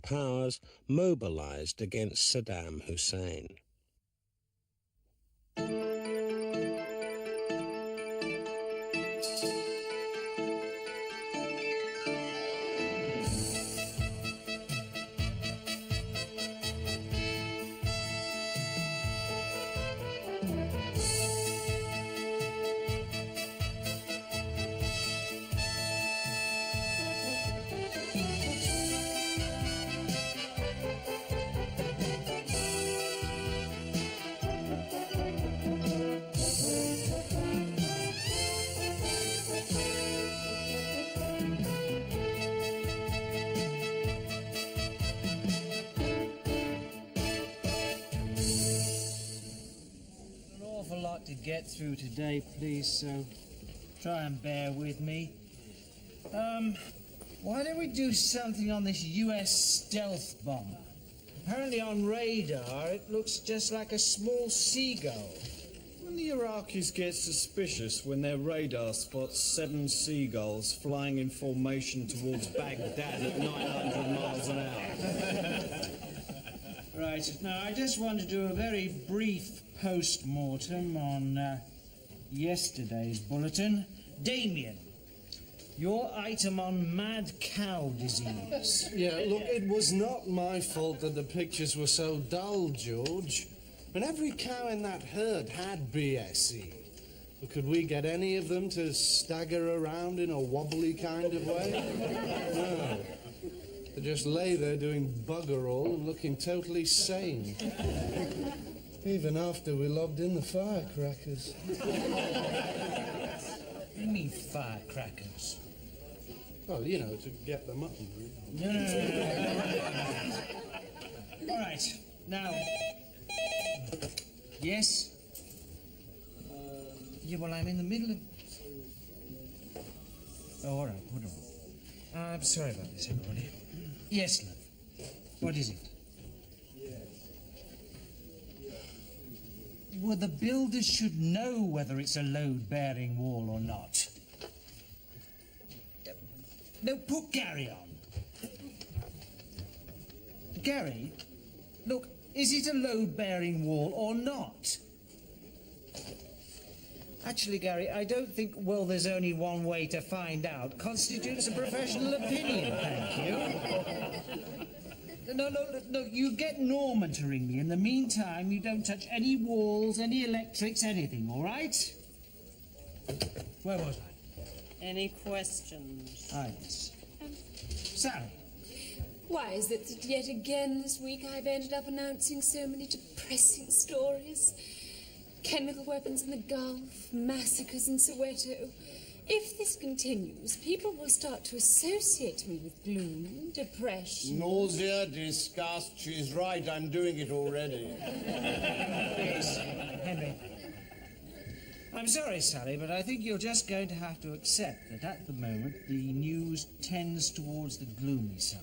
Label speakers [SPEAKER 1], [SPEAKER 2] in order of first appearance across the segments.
[SPEAKER 1] powers mobilized against Saddam Hussein.
[SPEAKER 2] To get through today, please, so try and bear with me. Why don't we do something on this US stealth bomber? Apparently on radar it looks just like a small seagull.
[SPEAKER 3] When the Iraqis get suspicious when their radar spots 7 seagulls flying in formation towards Baghdad at 900 miles an hour.
[SPEAKER 2] Right, now I just want to do a very brief post-mortem on yesterday's bulletin. Damien, your item on mad cow disease.
[SPEAKER 4] Yeah, look, it was not my fault that the pictures were so dull, George. But every cow in that herd had BSE. But could we get any of them to stagger around in a wobbly kind of way? No. They just lay there doing bugger all and looking totally sane. Even after we lobbed in the firecrackers.
[SPEAKER 2] What do you mean firecrackers?
[SPEAKER 4] Well, you know, to get them up.
[SPEAKER 2] No. All right, now. Yes? Yeah, well, I'm in the middle of... Oh, all right, hold on. I'm sorry about this, everybody. Yes, love. What is it? Well, the builders should know whether it's a load-bearing wall or not. No, put Gary on. Gary, look, is it a load-bearing wall or not? Actually, Gary, I don't think, well, there's only one way to find out constitutes a professional opinion, thank you. No, you get Norman to ring me. In the meantime, you don't touch any walls, any electrics, anything, all right? Where was I?
[SPEAKER 5] Any questions?
[SPEAKER 2] Ah, yes. Sally.
[SPEAKER 6] Why is it that yet again this week I've ended up announcing so many depressing stories? Chemical weapons in the Gulf, massacres in Soweto. If this continues, people will start to associate me with gloom, depression...
[SPEAKER 7] Nausea, disgust. She's right, I'm doing it already.
[SPEAKER 2] Please, Henry. I'm sorry, Sally, but I think you're just going to have to accept that at the moment the news tends towards the gloomy side.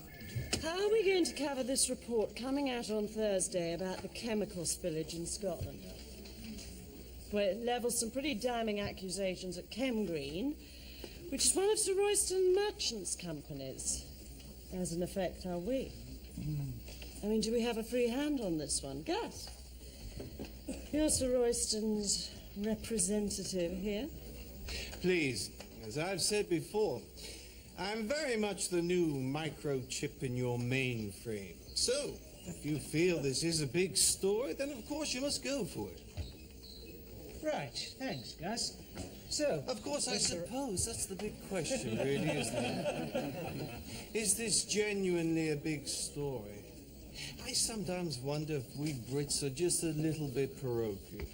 [SPEAKER 5] How are we going to cover this report coming out on Thursday about the chemical spillage in Scotland? Well, it levels some pretty damning accusations at Chem Green, which is one of Sir Royston Merchant's companies. As an effect, are we? I mean, do we have a free hand on this one? Gus, you're Sir Royston's representative here.
[SPEAKER 7] Please, as I've said before, I'm very much the new microchip in your mainframe. So, if you feel this is a big story, then of course you must go for it.
[SPEAKER 2] Right, thanks, Gus. So...
[SPEAKER 7] Of course, I suppose that's the big question, really, isn't it? Is this genuinely a big story? I sometimes wonder if we Brits are just a little bit parochial.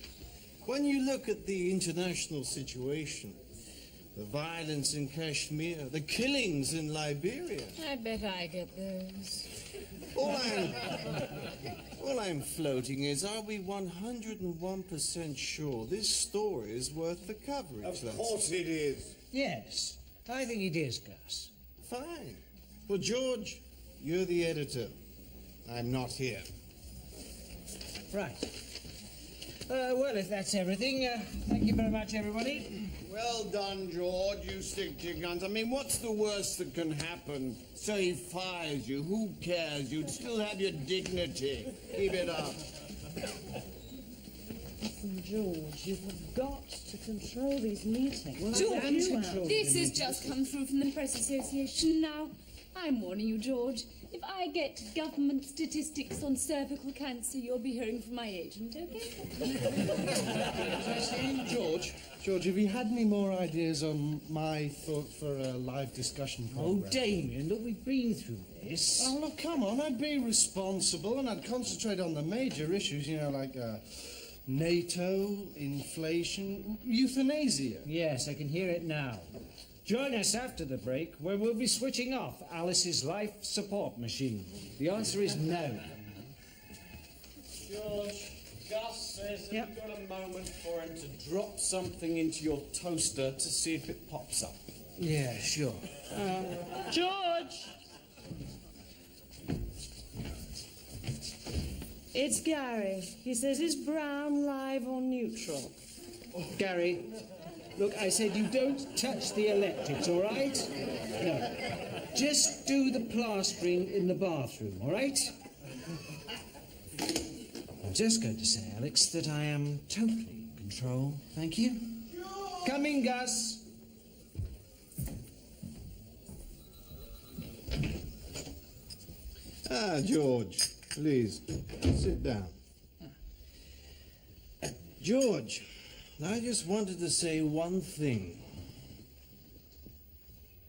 [SPEAKER 7] When you look at the international situation, the violence in Kashmir, the killings in Liberia...
[SPEAKER 6] I bet I get those.
[SPEAKER 7] All I'm floating is, are we 101% sure this story is worth the coverage?
[SPEAKER 8] Of course it is.
[SPEAKER 2] Yes, I think it is, Gus.
[SPEAKER 7] Fine. Well, George, you're the editor. I'm not here.
[SPEAKER 2] Right. Well, if that's everything, thank you very much, everybody.
[SPEAKER 7] Well,
[SPEAKER 3] Well done, George. You stick to your guns. I mean, what's the worst that can happen? So he fires you. Who cares? You'd still have your dignity. Keep it up.
[SPEAKER 5] George, you've got to control these meetings.
[SPEAKER 6] George,
[SPEAKER 2] control
[SPEAKER 6] this
[SPEAKER 2] the
[SPEAKER 6] has just come through from the Press Association now. I'm warning you, George. If I get government statistics on cervical cancer, you'll be hearing from my agent, okay?
[SPEAKER 4] George, have you had any more ideas on my thought for a live discussion
[SPEAKER 2] Oh,
[SPEAKER 4] program?
[SPEAKER 2] Damien, look, we've been through this.
[SPEAKER 4] Oh, look, come on, I'd be responsible and I'd concentrate on the major issues, you know, like NATO, inflation, euthanasia.
[SPEAKER 2] Yes, I can hear it now. Join us after the break, where we'll be switching off Alice's life support machine. The answer is no.
[SPEAKER 3] George, Gus says
[SPEAKER 2] Yep.
[SPEAKER 3] you've got a moment for him to drop something into your toaster to see if it pops up.
[SPEAKER 2] Yeah, sure.
[SPEAKER 5] George! It's Gary. He says, is brown live or neutral?
[SPEAKER 2] Gary, look, I said you don't touch the electrics, all right? No. Just do the plastering in the bathroom, all right? I'm just going to say, Alex, that I am totally in control. Thank you. Come in, Gus.
[SPEAKER 3] Ah, George, please, sit down. George, I just wanted to say one thing.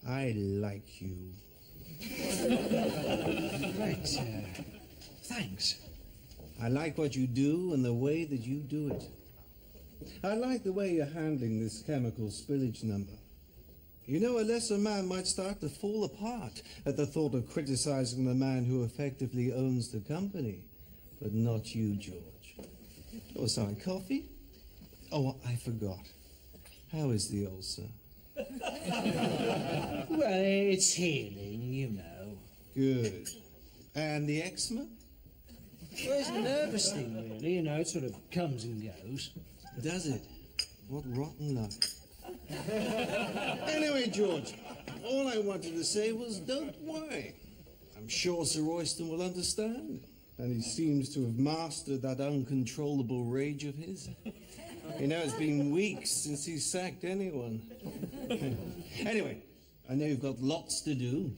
[SPEAKER 3] I like you.
[SPEAKER 2] Right, thanks.
[SPEAKER 3] I like what you do and the way that you do it. I like the way you're handling this chemical spillage number. You know, a lesser man might start to fall apart at the thought of criticizing the man who effectively owns the company. But not you, George. Oh, sorry, coffee? Oh, I forgot. How is the ulcer?
[SPEAKER 2] Well, it's healing, you know.
[SPEAKER 3] Good. And the eczema?
[SPEAKER 2] Well, it's a nervous thing, really. You know, it sort of comes and goes.
[SPEAKER 3] Does it? What rotten luck. Anyway, George, all I wanted to say was don't worry. I'm sure Sir Royston will understand. And he seems to have mastered that uncontrollable rage of his. You know, it's been weeks since he sacked anyone. Anyway, I know you've got lots to do.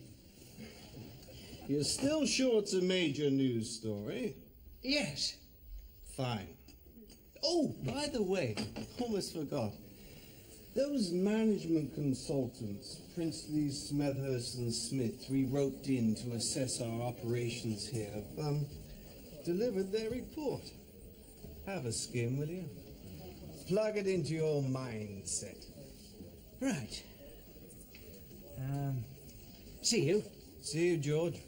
[SPEAKER 3] You're still sure it's a major news story?
[SPEAKER 2] Yes.
[SPEAKER 3] Fine. Oh, by the way, almost forgot. Those management consultants, Princely, Smethurst and Smith, we roped in to assess our operations here, have delivered their report. Have a skim, will you? Plug it into your mindset.
[SPEAKER 2] Right. See you.
[SPEAKER 3] See you, George.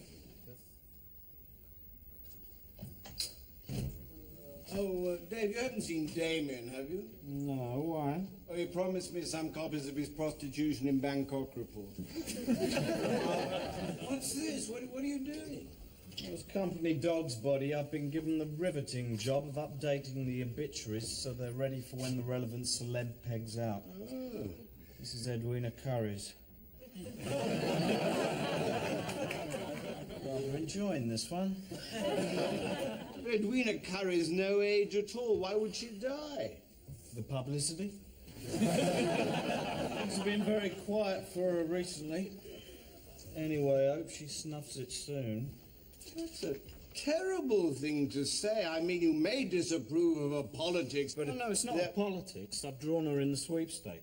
[SPEAKER 3] Oh, Dave, you haven't seen Damien, have you?
[SPEAKER 2] No, why?
[SPEAKER 3] Oh, he promised me some copies of his prostitution in Bangkok report. What's this? What are you doing?
[SPEAKER 8] As company dog's body, I've been given the riveting job of updating the obituaries so they're ready for when the relevant celeb pegs out.
[SPEAKER 3] Oh.
[SPEAKER 8] This is Edwina Curry's. Rather enjoying this one.
[SPEAKER 3] Edwina Curry's no age at all. Why would she die?
[SPEAKER 8] The publicity. It's been very quiet for her recently. Anyway, I hope she snuffs it soon.
[SPEAKER 3] That's a terrible thing to say. I mean, you may disapprove of her politics, but...
[SPEAKER 8] No, it's not politics. I've drawn her in the sweepstake.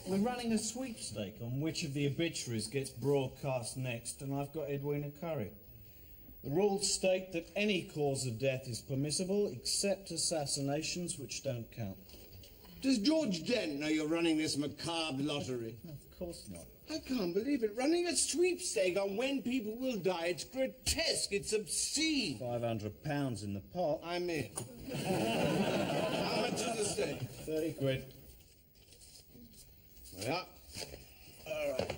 [SPEAKER 8] We're running a sweepstake on which of the obituaries gets broadcast next, and I've got Edwina Curry. The rules state that any cause of death is permissible, except assassinations, which don't count.
[SPEAKER 3] Does George Dent know you're running this macabre lottery?
[SPEAKER 8] Of course not.
[SPEAKER 3] I can't believe it. Running a sweepstake on when people will die, it's grotesque, it's obscene.
[SPEAKER 8] £500 in the pot.
[SPEAKER 3] I'm in. How much is the stake?
[SPEAKER 8] 30 quid.
[SPEAKER 3] Yeah.
[SPEAKER 8] All right.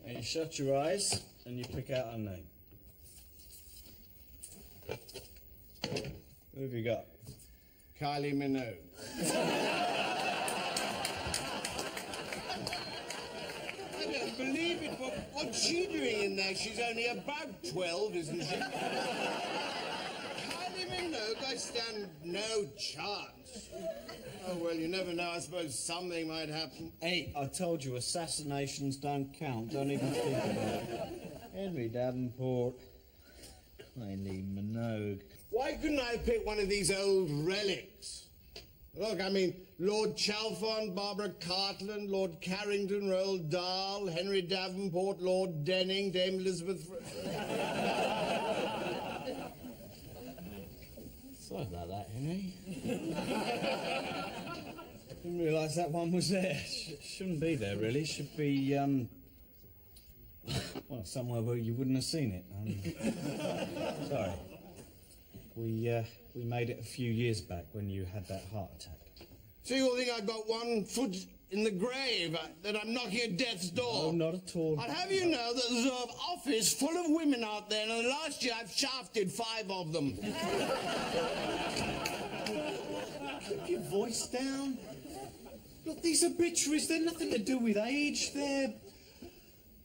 [SPEAKER 8] Now you shut your eyes and you pick out her name. Who have you got?
[SPEAKER 3] Kylie Minogue.
[SPEAKER 7] don't believe it. What's she doing in there? She's only about 12, isn't she? Kylie Minogue, I stand no chance. Oh, well, you never know. I suppose something might happen.
[SPEAKER 8] Hey, I told you, assassinations don't count. Don't even think about it. Henry Davenport, Kylie Minogue.
[SPEAKER 7] Why couldn't I pick one of these old relics? Look, I mean, Lord Chalfont, Barbara Cartland, Lord Carrington, Roald Dahl, Henry Davenport, Lord Denning, Dame Elizabeth...
[SPEAKER 8] Sorry about that, Henry. Didn't realise that one was there. Shouldn't be there, really. Should be, well, somewhere where you wouldn't have seen it. Sorry. We made it a few years back when you had that heart attack.
[SPEAKER 7] So you all think I've got one foot in the grave, that I'm knocking at death's door?
[SPEAKER 8] No, not at all.
[SPEAKER 7] I'd have you know that there's an office full of women out there, and last year I've shafted 5 of them.
[SPEAKER 8] Keep your voice down. Look, these obituaries, they're nothing to do with age. They're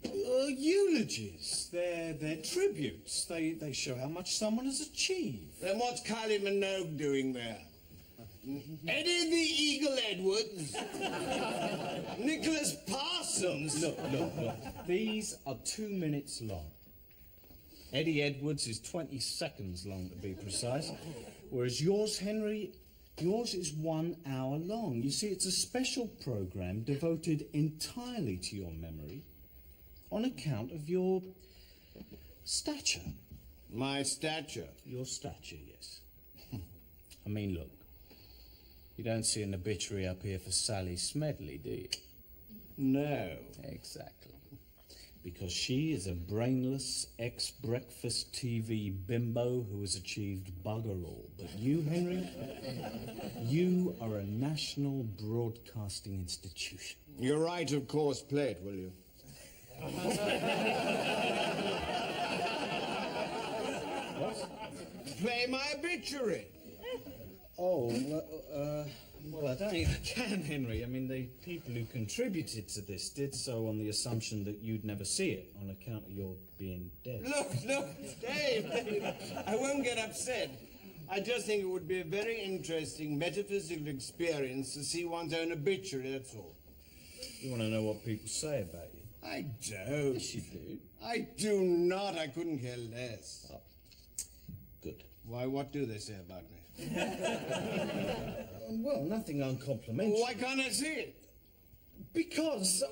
[SPEAKER 8] eulogies. They're tributes. They show how much someone has achieved.
[SPEAKER 7] Then what's Kylie Minogue doing there? Eddie the Eagle Edwards? Nicholas Parsons?
[SPEAKER 8] Look. These are 2 minutes long. Eddie Edwards is 20 seconds long, to be precise. Whereas yours, Henry, yours is 1 hour long. You see, it's a special program devoted entirely to your memory on account of your stature.
[SPEAKER 7] My stature?
[SPEAKER 8] Your stature, yes. I mean, look, you don't see an obituary up here for Sally Smedley, do you?
[SPEAKER 7] No.
[SPEAKER 8] Exactly. Because she is a brainless, ex-breakfast TV bimbo who has achieved bugger all. But you, Henry, you are a national broadcasting institution.
[SPEAKER 7] You're right, of course. Play it, will you?
[SPEAKER 8] What?
[SPEAKER 7] Play my obituary.
[SPEAKER 8] Oh, well, I don't think I can, Henry. I mean, the people who contributed to this did so on the assumption that you'd never see it on account of your being dead.
[SPEAKER 7] Look, Dave, I won't get upset. I just think it would be a very interesting metaphysical experience to see one's own obituary, that's all.
[SPEAKER 8] You want to know what people say about you?
[SPEAKER 7] I don't.
[SPEAKER 8] Yes, you do.
[SPEAKER 7] I do not. I couldn't care less.
[SPEAKER 8] Oh, good.
[SPEAKER 7] Why, what do they say about me?
[SPEAKER 8] Well, nothing uncomplimentary.
[SPEAKER 7] Why can't I see it?
[SPEAKER 8] Because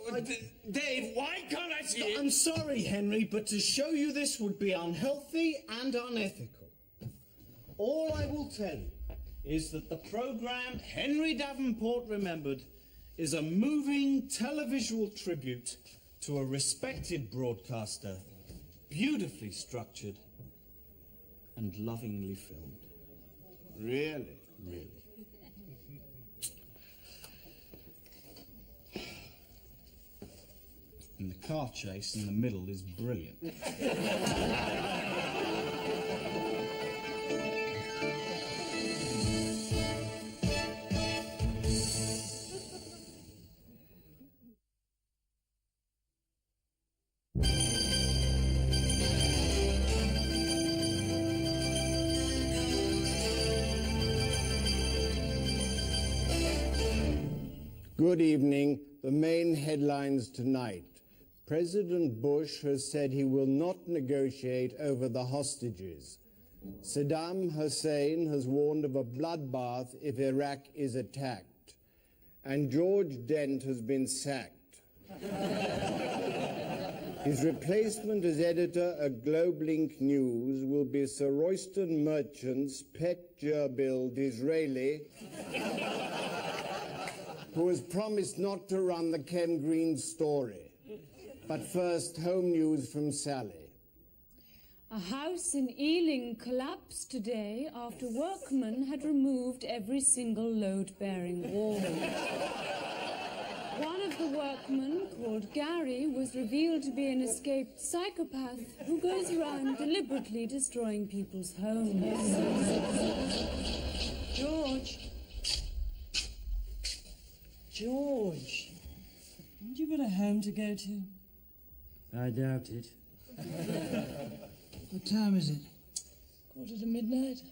[SPEAKER 7] Dave, why can't I see it?
[SPEAKER 8] I'm sorry, Henry, but to show you this would be unhealthy and unethical. All I will tell you is that the program Henry Davenport Remembered is a moving televisual tribute to a respected broadcaster, beautifully structured and lovingly filmed.
[SPEAKER 7] Really?
[SPEAKER 8] Really. And the car chase in the middle is brilliant.
[SPEAKER 7] Good evening. The main headlines tonight. President Bush has said he will not negotiate over the hostages. Saddam Hussein has warned of a bloodbath if Iraq is attacked. And George Dent has been sacked. His replacement as editor at GlobeLink News will be Sir Royston Merchant's pet gerbil Disraeli, who has promised not to run the Ken Green story. But first, home news from Sally.
[SPEAKER 9] A house in Ealing collapsed today after workmen had removed every single load-bearing wall. One of the workmen, called Gary, was revealed to be an escaped psychopath who goes around deliberately destroying people's homes.
[SPEAKER 5] George, haven't you got a home to go to?
[SPEAKER 2] I doubt it. What time is it?
[SPEAKER 5] 1:45.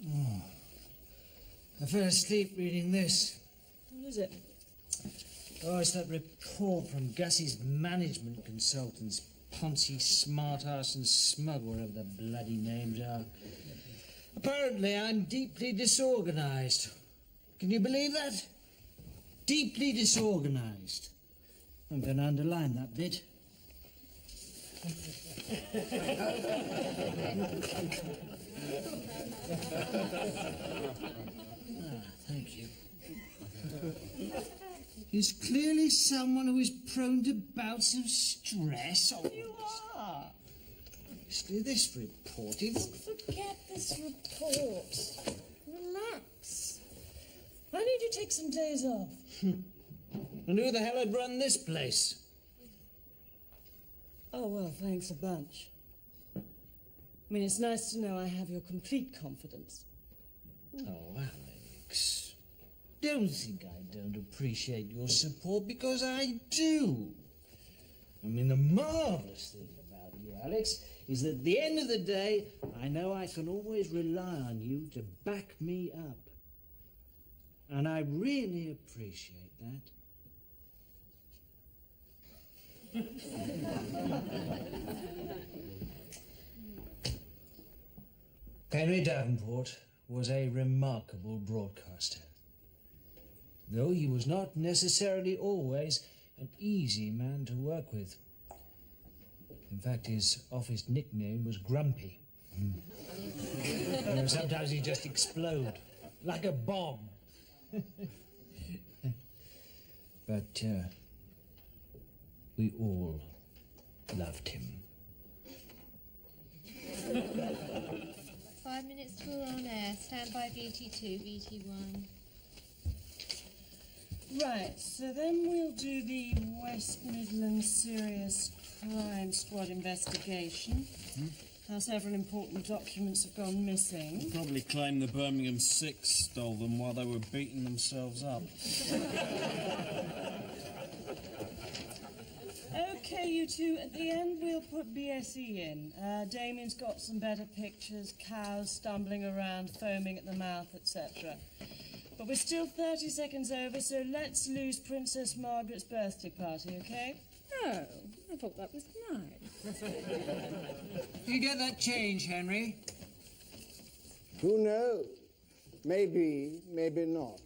[SPEAKER 2] Oh. I fell asleep reading this.
[SPEAKER 5] What is it?
[SPEAKER 2] Oh, it's that report from Gussie's management consultants. Poncy, Smartass and Smug, whatever the bloody names are. Apparently, I'm deeply disorganized. Can you believe that? Deeply disorganized. I'm going to underline that bit. Thank you. He's clearly someone who is prone to bouts of stress. Oh,
[SPEAKER 5] You are.
[SPEAKER 2] Honestly, this report is...
[SPEAKER 5] Forget this report. Relax. Why don't you take some days off?
[SPEAKER 2] And who the hell had run this place?
[SPEAKER 5] Oh, well, thanks a bunch. I mean, it's nice to know I have your complete confidence.
[SPEAKER 2] Oh, Alex. Don't think I don't appreciate your support, because I do. I mean, the marvelous thing about you, Alex, is that at the end of the day, I know I can always rely on you to back me up. And I really appreciate that. Henry Davenport was a remarkable broadcaster, though he was not necessarily always an easy man to work with. In fact, his office nickname was Grumpy. Sometimes he'd just explode, like a bomb. But we all loved him.
[SPEAKER 10] 5 minutes till on air. Stand by VT2, VT1.
[SPEAKER 5] Right, so then we'll do the West Midlands Serious Crime Squad investigation. How several important documents have gone missing.
[SPEAKER 8] Probably claim the Birmingham Six stole them while they were beating themselves up.
[SPEAKER 5] Okay, you two, at the end we'll put BSE in. Damien's got some better pictures, cows stumbling around, foaming at the mouth, etc. But we're still 30 seconds over, so let's lose Princess Margaret's birthday party, okay?
[SPEAKER 9] Oh, I thought that was nice.
[SPEAKER 2] You get that change, Henry?
[SPEAKER 11] Who knows? Maybe, maybe not.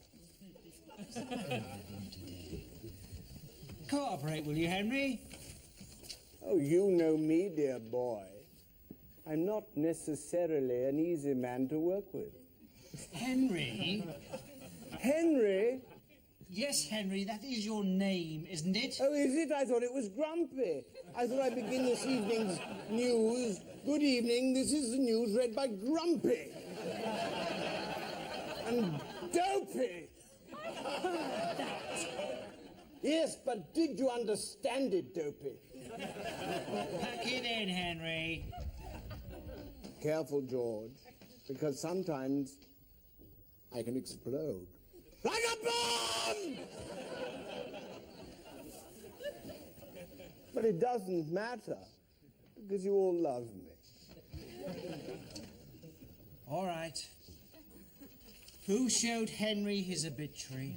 [SPEAKER 2] Cooperate, will you, Henry?
[SPEAKER 11] Oh, you know me, dear boy. I'm not necessarily an easy man to work with.
[SPEAKER 2] Henry?
[SPEAKER 11] Henry?
[SPEAKER 2] Yes, Henry, that is your name, isn't it?
[SPEAKER 11] Oh, is it? I thought it was Grumpy. I thought I'd begin this evening's news. Good evening, this is the news read by Grumpy. And Dopey. Yes, but did you understand it, Dopey?
[SPEAKER 2] Pack it in, Henry.
[SPEAKER 11] Careful, George, because sometimes I can explode. Like a bomb! But it doesn't matter, because you all love me.
[SPEAKER 2] All right. Who showed Henry his obituary?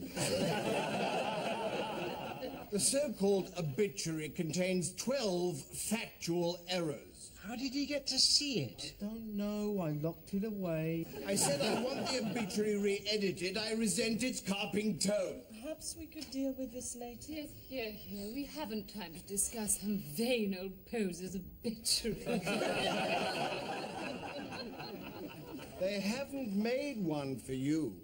[SPEAKER 3] The so-called obituary contains 12 factual errors.
[SPEAKER 2] How did he get to see it?
[SPEAKER 11] Don't know, I locked it away.
[SPEAKER 3] I said I want the obituary re-edited. I resent its carping tone.
[SPEAKER 5] Perhaps we could deal with this later.
[SPEAKER 6] Yes, here. We haven't time to discuss some vain old poser's obituary.
[SPEAKER 3] They haven't made one for you.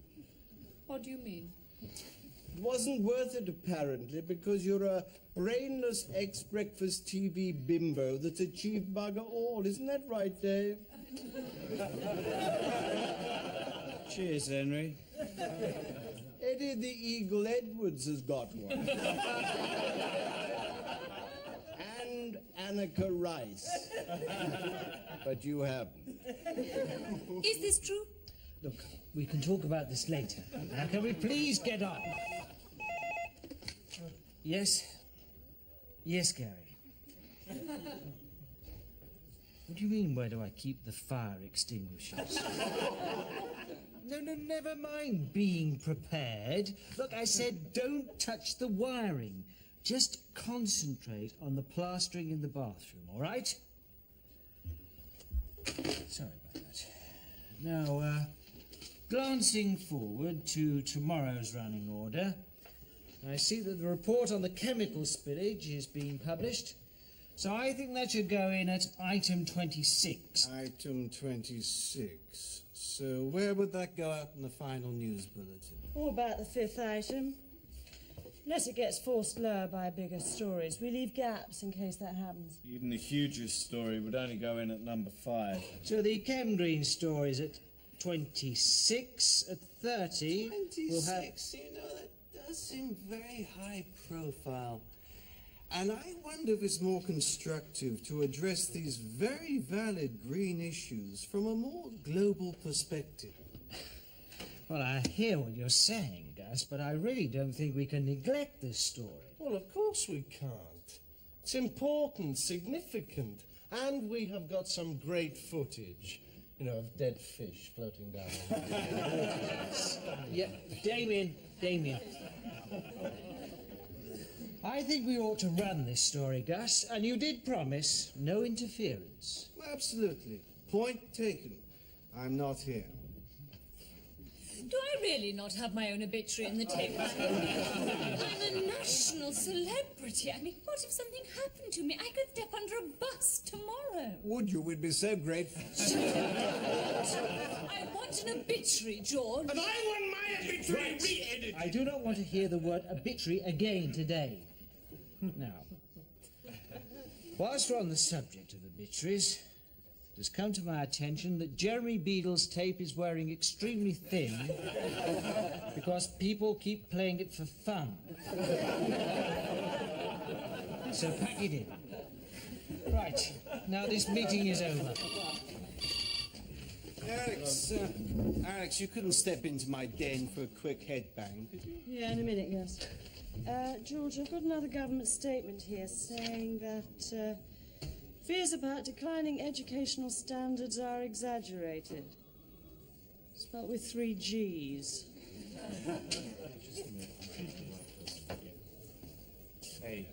[SPEAKER 6] What do you mean?
[SPEAKER 3] It wasn't worth it, apparently, because you're a brainless ex-breakfast TV bimbo that's achieved bugger all. Isn't that right, Dave?
[SPEAKER 8] Cheers, Henry.
[SPEAKER 3] Eddie the Eagle Edwards has got one. And Annika Rice. But you haven't.
[SPEAKER 6] Is this true?
[SPEAKER 2] Look, we can talk about this later. Now, can we please get on? Yes? Yes, Gary. What do you mean, where do I keep the fire extinguishers? No, never mind being prepared. Look, I said don't touch the wiring. Just concentrate on the plastering in the bathroom, all right? Sorry about that. Now, glancing forward to tomorrow's running order, I see that the report on the chemical spillage is being published. So I think that should go in at item 26.
[SPEAKER 3] Item 26. So where would that go out in the final news bulletin?
[SPEAKER 5] What about the fifth item? Unless it gets forced lower by bigger stories, we leave gaps in case that happens.
[SPEAKER 8] Even the hugest story would only go in at number 5.
[SPEAKER 2] So the Chem Green story's at 26. At 30,
[SPEAKER 3] 26,
[SPEAKER 2] we'll have...
[SPEAKER 3] you know, that does seem very high profile. And I wonder if it's more constructive to address these very valid green issues from a more global perspective.
[SPEAKER 2] Well, I hear what you're saying, Gus, but I really don't think we can neglect this story.
[SPEAKER 4] Well, of course we can't. It's important, significant, and we have got some great footage, you know, of dead fish floating down on the waters.
[SPEAKER 2] Yeah, Damien. I think we ought to run this story, Gus, and you did promise no interference.
[SPEAKER 3] Absolutely. Point taken. I'm not here.
[SPEAKER 6] Do I really not have my own obituary in the table? I'm a national celebrity. I mean, what if something happened to me? I could step under a bus tomorrow.
[SPEAKER 11] Would you? We'd be so grateful.
[SPEAKER 6] I want an obituary, George.
[SPEAKER 11] And I want my obituary re-edited.
[SPEAKER 2] I do not want to hear the word obituary again today. Now, whilst we're on the subject of obituaries, it has come to my attention that Jeremy Beadle's tape is wearing extremely thin because people keep playing it for fun. So pack it in. Right, now this meeting is over.
[SPEAKER 3] Alex, you couldn't step into my den for a quick headbang, could you?
[SPEAKER 5] Yeah, in a minute, Gus. George, I've got another government statement here saying that fears about declining educational standards are exaggerated. Spelt with 3 G's.
[SPEAKER 8] Hey,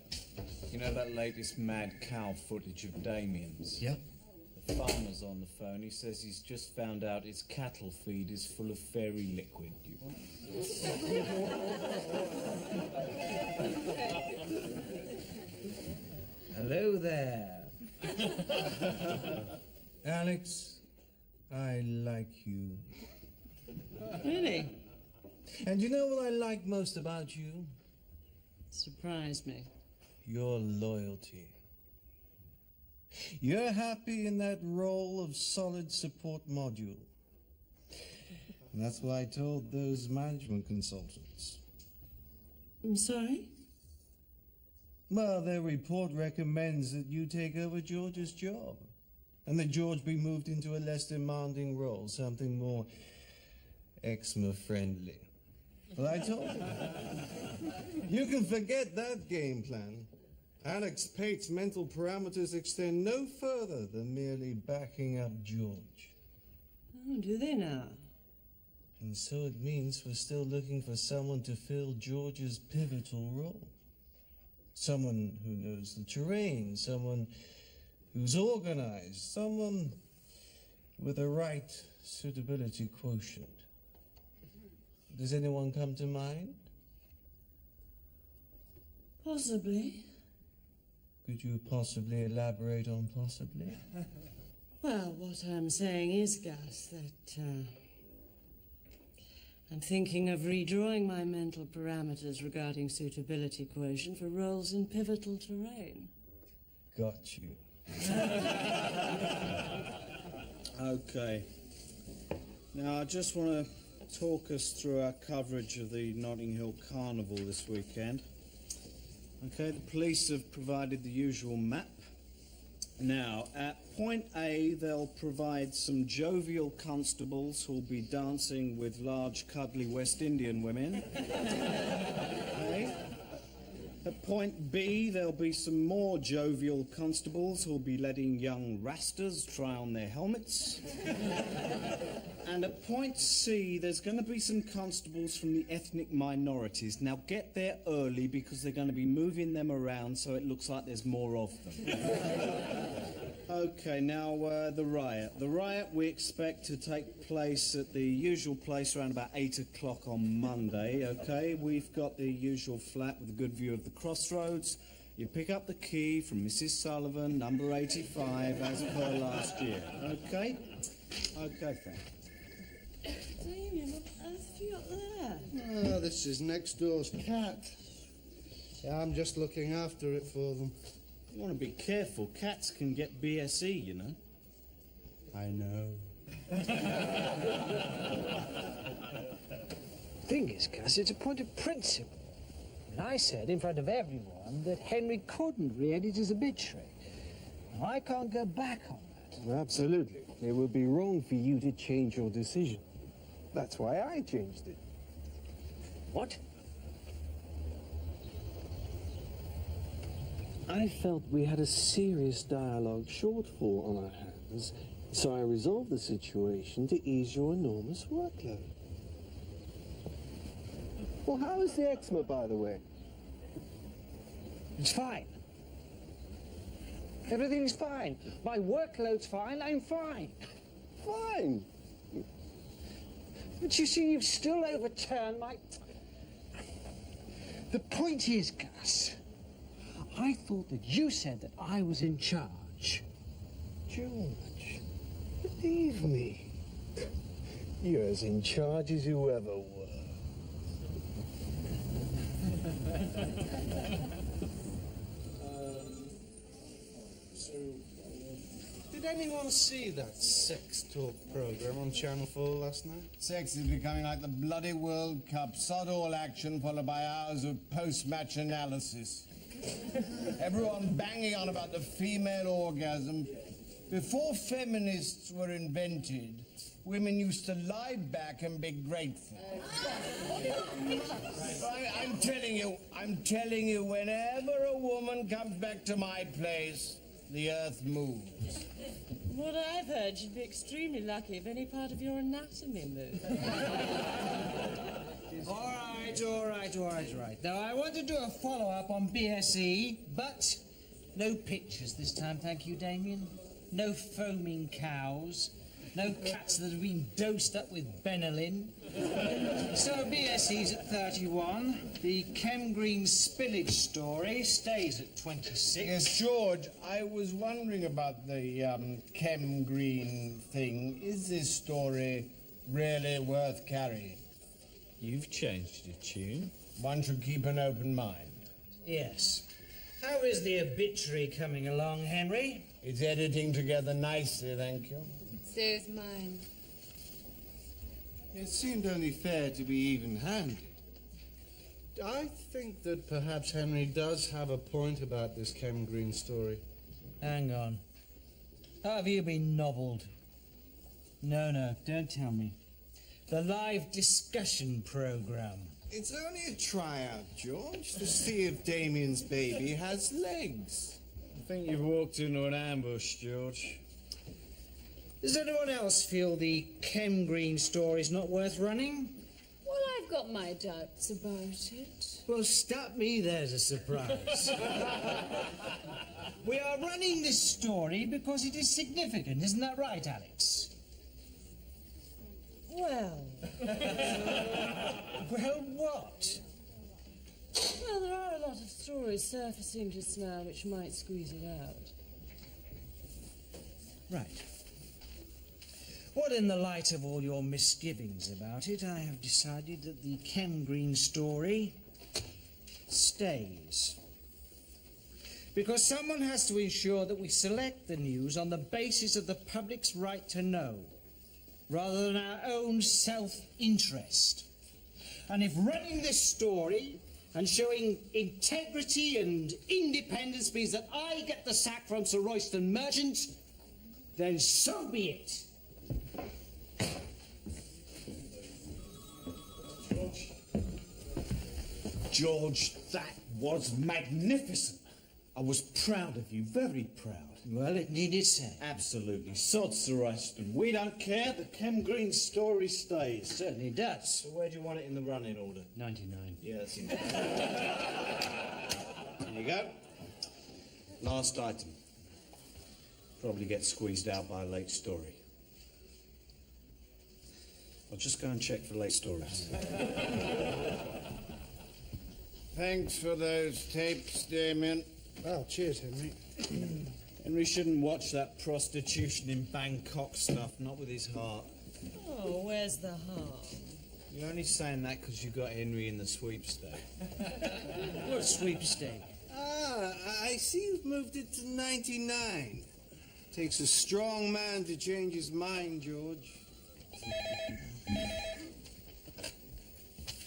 [SPEAKER 8] you know that latest mad cow footage of Damien's?
[SPEAKER 3] Yeah.
[SPEAKER 8] The farmer's on the phone. He says he's just found out his cattle feed is full of fairy liquid. Do you want
[SPEAKER 2] Hello there.
[SPEAKER 3] Alex, I like you.
[SPEAKER 5] Really?
[SPEAKER 3] And you know what I like most about you?
[SPEAKER 5] Surprised me.
[SPEAKER 3] Your loyalty. You're happy in that role of solid support module. And that's what I told those management consultants.
[SPEAKER 5] I'm sorry?
[SPEAKER 3] Well, their report recommends that you take over George's job and that George be moved into a less demanding role, something more eczema-friendly. Well, I told him. You can forget that game plan. Alex Pate's mental parameters extend no further than merely backing up George.
[SPEAKER 5] Oh, do they now?
[SPEAKER 3] And so it means we're still looking for someone to fill George's pivotal role. Someone who knows the terrain, someone who's organized, someone with the right suitability quotient. Does anyone come to mind?
[SPEAKER 5] Possibly.
[SPEAKER 3] Could you possibly elaborate on possibly?
[SPEAKER 5] Well, what I'm saying is, Gus, that I'm thinking of redrawing my mental parameters regarding suitability quotient for roles in pivotal terrain.
[SPEAKER 3] Got you.
[SPEAKER 8] Okay. Now, I just want to talk us through our coverage of the Notting Hill Carnival this weekend. Okay, the police have provided the usual map. Now, at point A, they'll provide some jovial constables who'll be dancing with large, cuddly West Indian women. Okay. At point B, there'll be some more jovial constables who'll be letting young rastas try on their helmets. And at point C, there's going to be some constables from the ethnic minorities. Now get there early because they're going to be moving them around so it looks like there's more of them. Okay, now the riot. The riot we expect to take place at the usual place around about 8 o'clock on Monday, okay? We've got the usual flat with a good view of the crossroads. You pick up the key from Mrs. Sullivan, number 85, as per last year, okay? Okay, thanks.
[SPEAKER 5] Damien, what on earth have you got there?
[SPEAKER 4] Oh, this is next door's cat. Yeah, I'm just looking after it for them.
[SPEAKER 8] You want to be careful. Cats can get BSE, you know.
[SPEAKER 4] I know.
[SPEAKER 2] Thing is, Gus, it's a point of principle. And I said in front of everyone that Henry couldn't re-edit his obituary. Now, I can't go back on that.
[SPEAKER 12] Well, absolutely. It would be wrong for you to change your decision. That's why I changed it.
[SPEAKER 2] What?
[SPEAKER 12] I felt we had a serious dialogue shortfall on our hands, so I resolved the situation to ease your enormous workload. Well, how is the eczema, by the way?
[SPEAKER 2] It's fine. Everything's fine. My workload's fine. I'm fine.
[SPEAKER 12] Fine.
[SPEAKER 2] But you see, you've still overturned my... The point is, Gus, I thought that you said that I was in charge.
[SPEAKER 12] George, believe me, you're as in charge as you ever were.
[SPEAKER 4] Did anyone see that sex talk program on Channel 4 last night?
[SPEAKER 11] Sex is becoming like the bloody World Cup. Sod all action followed by hours of post-match analysis. Everyone banging on about the female orgasm. Before feminists were invented, women used to lie back and be grateful. I'm telling you, whenever a woman comes back to my place, the earth moves.
[SPEAKER 5] What I've heard, you'd be extremely lucky if any part of your anatomy moved.
[SPEAKER 2] All right. Now, I want to do a follow-up on BSE, but no pictures this time, thank you, Damien. No foaming cows. No cats that have been dosed up with Benylin. So BSE's at 31. The Chem Green spillage story stays at 26.
[SPEAKER 11] Yes, George, I was wondering about the Chem Green thing. Is this story really worth carrying?
[SPEAKER 8] You've changed your tune.
[SPEAKER 11] One should keep an open mind.
[SPEAKER 2] Yes. How is the obituary coming along, Henry?
[SPEAKER 11] It's editing together nicely, thank you.
[SPEAKER 6] So's mine.
[SPEAKER 3] It seemed only fair to be even-handed.
[SPEAKER 4] I think that perhaps Henry does have a point about this Chem Green story.
[SPEAKER 2] Hang on. How have you been nobbled? No, don't tell me. The live discussion program.
[SPEAKER 3] It's only a tryout, George, to see if Damien's baby has legs.
[SPEAKER 8] I think you've walked into an ambush, George.
[SPEAKER 2] Does anyone else feel the Chem Green story's not worth running?
[SPEAKER 6] Well, I've got my doubts about it.
[SPEAKER 2] Well, stop me, there's a surprise. We are running this story because it is significant, isn't that right, Alex?
[SPEAKER 5] Well,
[SPEAKER 2] Well, what?
[SPEAKER 5] well, there are a lot of stories surfacing just now which might squeeze it out.
[SPEAKER 2] Right. What, in the light of all your misgivings about it, I have decided that the Chem Green story stays. Because someone has to ensure that we select the news on the basis of the public's right to know, rather than our own self-interest. And if running this story and showing integrity and independence means that I get the sack from Sir Royston Merchant, then so be it.
[SPEAKER 11] George, that
[SPEAKER 8] was magnificent. I was proud of you, very proud.
[SPEAKER 2] Well, it needed saying.
[SPEAKER 8] Absolutely. Sods the rest. And we don't care. The Kem Green story stays.
[SPEAKER 2] Certainly does.
[SPEAKER 8] So where do you want it in the running order?
[SPEAKER 2] 99.
[SPEAKER 8] Yeah, that's it. There you go. Last item. Probably get squeezed out by a late story. I'll just go and check for late stories.
[SPEAKER 11] Thanks for those tapes, Damien.
[SPEAKER 4] Well, cheers, Henry.
[SPEAKER 8] Henry shouldn't watch that prostitution in Bangkok stuff, not with his heart.
[SPEAKER 5] Oh, where's the harm?
[SPEAKER 8] You're only saying that because you got Henry in the sweepstake.
[SPEAKER 2] What sweepstake?
[SPEAKER 3] Ah, I see you've moved it to 99. Takes a strong man to change his mind, George.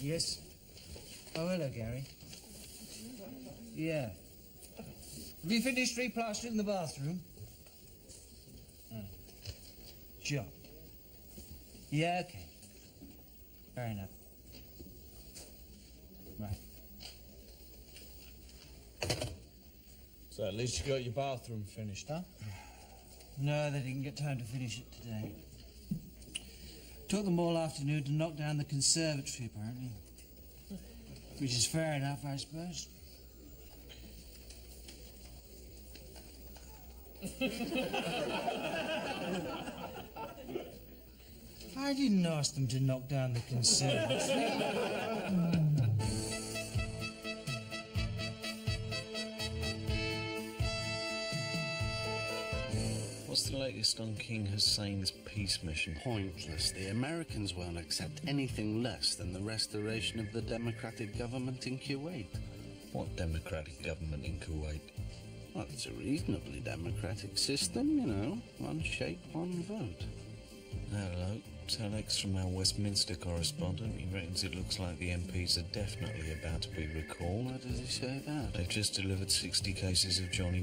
[SPEAKER 2] Yes. Oh, hello, Gary. Yeah. Have you finished replastering the bathroom? Sure. Yeah, okay. Fair enough. Right.
[SPEAKER 8] So at least you got your bathroom finished, huh?
[SPEAKER 2] No, they didn't get time to finish it today. Took them all afternoon to knock down the conservatory, apparently. Which is fair enough, I suppose. I didn't ask them to knock down the conservatory.
[SPEAKER 1] What's the latest on King Hussein's peace mission?
[SPEAKER 12] Pointless. The Americans won't accept anything less than the restoration of the democratic government in Kuwait.
[SPEAKER 1] What democratic government in Kuwait?
[SPEAKER 12] Well, it's a reasonably democratic system, you know. One shape, one vote.
[SPEAKER 1] Hello, telex from our Westminster correspondent. He reckons it looks like the MPs are definitely about to be recalled.
[SPEAKER 12] Why does he say that?
[SPEAKER 1] They've just delivered 60 cases of Johnny